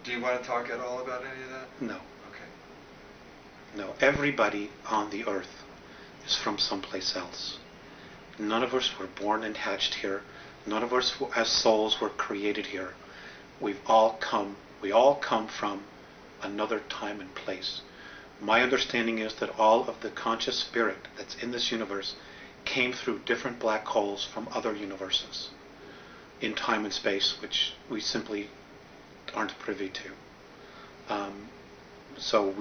Do you want to talk at all about any of that? No. Okay. No. Everybody on the earth is from someplace else. None of us were born and hatched here. None of us as souls were created here. We all come from another time and place. My understanding is that all of the conscious spirit that's in this universe came through different black holes from other universes in time and space, which we simply aren't privy to. So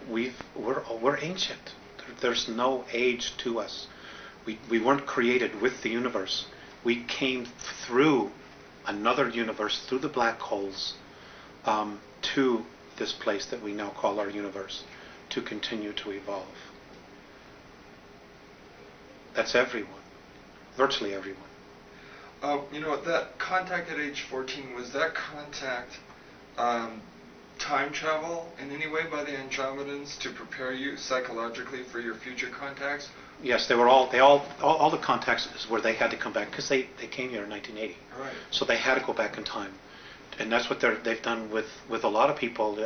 we're ancient. There's no age to us. We weren't created with the universe. We came through another universe, through the black holes, to this place that we now call our universe, to continue to evolve. That's everyone. Virtually everyone. You know, that contact at age 14, was that contact time travel in any way by the Andromedans to prepare you psychologically for your future contacts? Yes, all the contacts is where they had to come back, because they came here in 1980. Right. So they had to go back in time. And that's what they've done with a lot of people.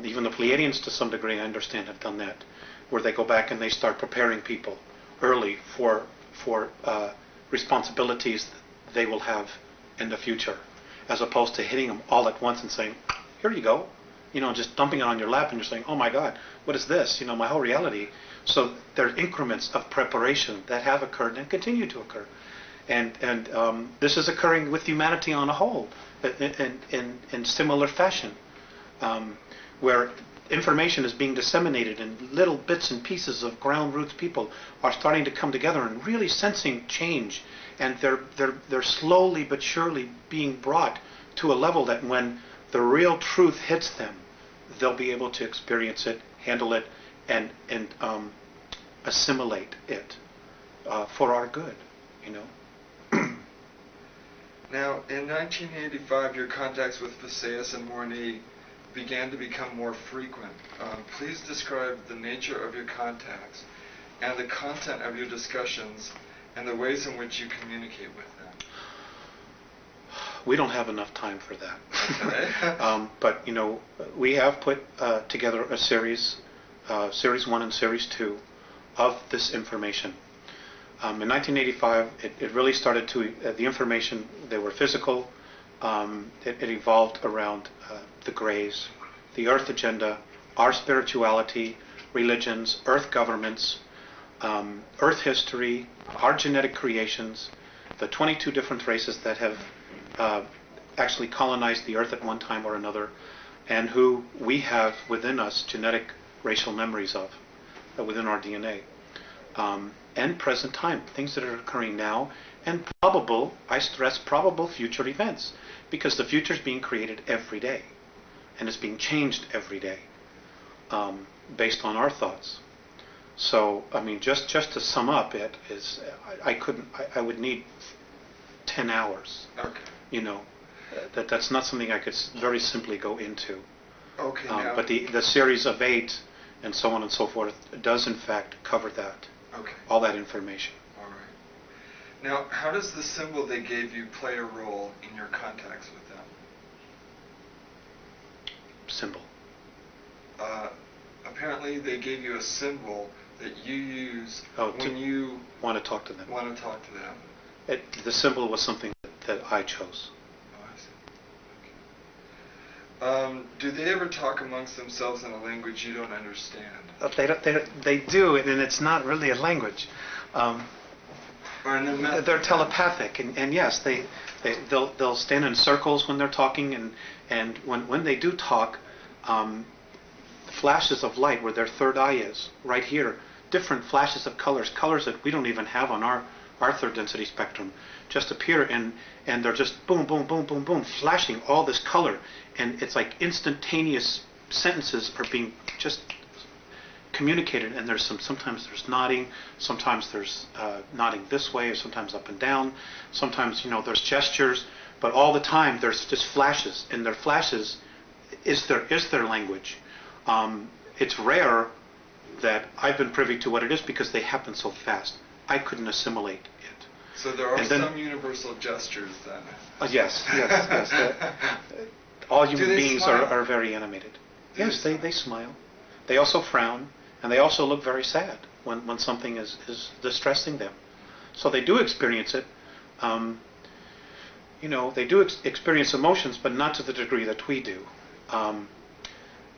Even the Pleiadians, to some degree, I understand, have done that, where they go back and they start preparing people early for responsibilities that they will have in the future, as opposed to hitting them all at once and saying, here you go, just dumping it on your lap, and you're saying, oh my God, what is this? My whole reality. So there are increments of preparation that have occurred and continue to occur. And this is occurring with humanity on a whole, in similar fashion, where information is being disseminated in little bits and pieces of ground roots. People are starting to come together and really sensing change, and they're slowly but surely being brought to a level that when the real truth hits them, they'll be able to experience it, handle it, and assimilate it for our good, Now, in 1985, your contacts with Visayas and Morni began to become more frequent. Please describe the nature of your contacts and the content of your discussions and the ways in which you communicate with them. We don't have enough time for that. Okay. But, we have put together a series 1 and Series 2, of this information. In 1985, it really started to, the information, they were physical. It evolved around the Greys, the Earth agenda, our spirituality, religions, Earth governments, Earth history, our genetic creations, the 22 different races that have actually colonized the Earth at one time or another, and who we have within us genetic racial memories of, within our DNA. And present time, things that are occurring now, and probable, I stress, probable future events, because the future is being created every day, and it's being changed every day, based on our thoughts. So, just to sum up, it is, I would need 10 hours. Okay. That's not something I could very simply go into. Okay. But the series of 8 and so on and so forth does in fact cover that. Okay. All that information. All right. Now, how does the symbol they gave you play a role in your contacts with them? Symbol. Apparently, they gave you a symbol that you use when you want to talk to them. The symbol was something that I chose. Oh, I see. Okay. Do they ever talk amongst themselves in a language you don't understand? They do, and it's not really a language. They're telepathic, and yes, they'll stand in circles when they're talking, and when they do talk, flashes of light where their third eye is, right here, different flashes of colors that we don't even have on our third density spectrum, just appear, and they're just boom, boom, boom, boom, boom, flashing all this color, and it's like instantaneous sentences are being just communicated, and sometimes there's nodding, sometimes there's nodding this way, or sometimes up and down, sometimes there's gestures, but all the time there's just flashes, and their flashes is their language. It's rare that I've been privy to what it is because they happen so fast. I couldn't assimilate it. So there are some universal gestures then. Yes. all Do human they beings smile? are very animated. Do Yes, they they smile. They also frown, and they also look very sad when something is distressing them. So they do experience it. Um, they do experience emotions, but not to the degree that we do. Um,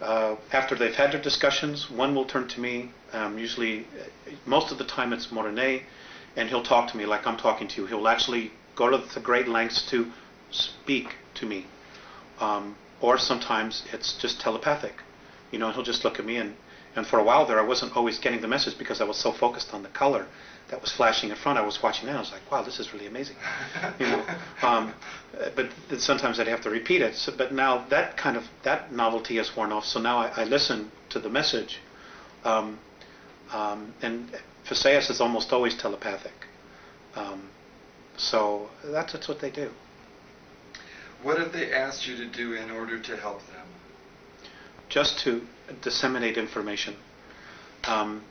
After they've had their discussions, one will turn to me. Usually, most of the time it's Morene, and he'll talk to me like I'm talking to you. He'll actually go to the great lengths to speak to me. Or sometimes it's just telepathic. And he'll just look at me, and for a while there I wasn't always getting the message because I was so focused on the color that was flashing in front. I was watching that, I was like, wow, this is really amazing. you know, but sometimes I'd have to repeat it. But now that novelty has worn off, so now I listen to the message. And Phaseus is almost always telepathic. So that's what they do. What have they asked you to do in order to help them? Just to disseminate information. I'm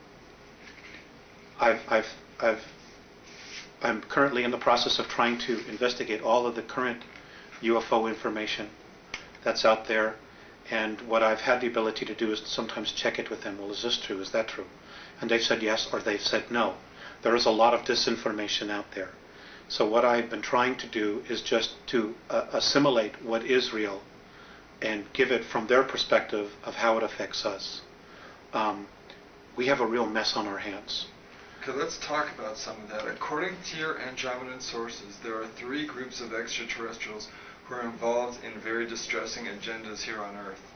currently in the process of trying to investigate all of the current UFO information that's out there, and what I've had the ability to do is sometimes check it with them. Well, is this true? Is that true? And they've said yes, or they've said no. There is a lot of disinformation out there. So what I've been trying to do is just to assimilate what is real and give it from their perspective of how it affects us. We have a real mess on our hands. Okay, let's talk about some of that. According to your Andromedan sources, there are 3 groups of extraterrestrials who are involved in very distressing agendas here on Earth.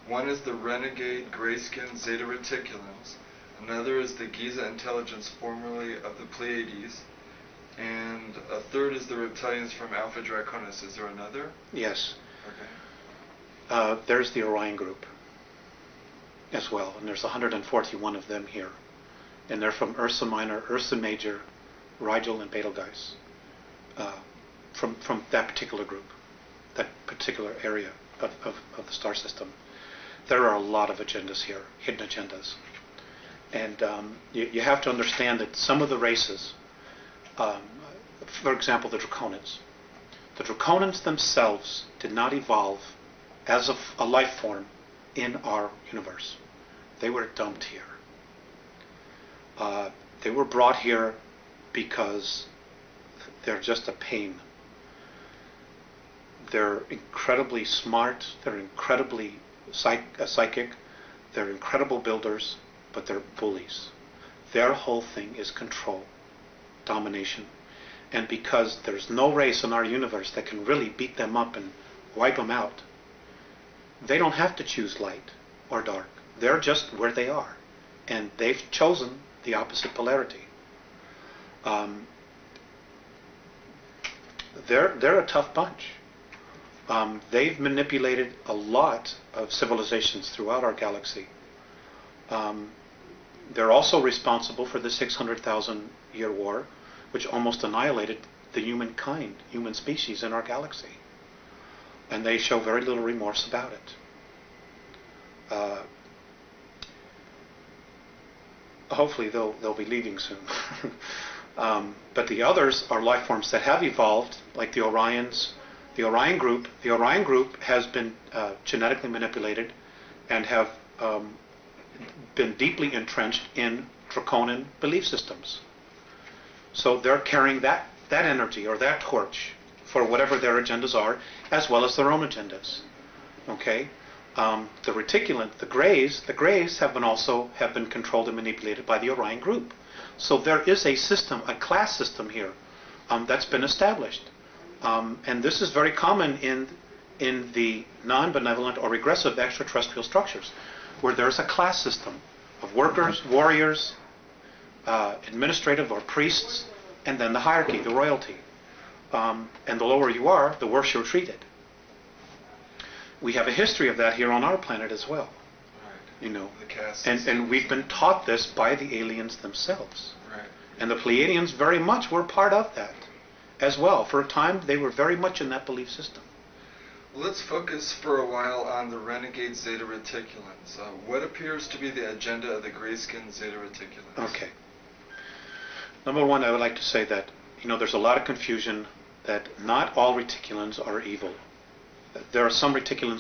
One is the renegade gray-skinned Zeta Reticulans. Another is the Giza intelligence, formerly of the Pleiades. And a third is the reptilians from Alpha Draconis. Is there another? Yes. Okay. There's the Orion group as well, and there's 141 of them here. And they're from Ursa Minor, Ursa Major, Rigel, and Betelgeuse. From that particular group, that particular area of the star system. There are a lot of agendas here, hidden agendas. And you have to understand that some of the races, for example, the Draconians. The Draconians themselves did not evolve as a life form in our universe. They were dumped here. They were brought here because they're just a pain. They're incredibly smart. They're incredibly psychic. They're incredible builders, but they're bullies. Their whole thing is control, domination. And because there's no race in our universe that can really beat them up and wipe them out, they don't have to choose light or dark. They're just where they are. And they've chosen the opposite polarity. They're a tough bunch. They've manipulated a lot of civilizations throughout our galaxy. They're also responsible for the 600,000-year war, which almost annihilated the human species in our galaxy. And they show very little remorse about it. Hopefully they'll be leaving soon. But the others are life forms that have evolved, like the Orions. The Orion group has been genetically manipulated and have been deeply entrenched in draconian belief systems. So they're carrying that energy or that torch for whatever their agendas are, as well as their own agendas. Okay, the reticulant, the Greys have been controlled and manipulated by the Orion group. So there is a system, a class system here that's been established, and this is very common in the non-benevolent or regressive extraterrestrial structures, where there's a class system of workers, warriors, administrative or priests, and then the hierarchy, the royalty. And the lower you are, the worse you're treated. We have a history of that here on our planet as well. Right. The caste And we've been taught this by the aliens themselves. Right. And the Pleiadians very much were part of that as well. For a time, they were very much in that belief system. Well, let's focus for a while on the renegade Zeta Reticulans. What appears to be the agenda of the gray-skinned Zeta Reticulans? Okay. Number one, I would like to say that there's a lot of confusion that not all reticulans are evil. There are some reticulans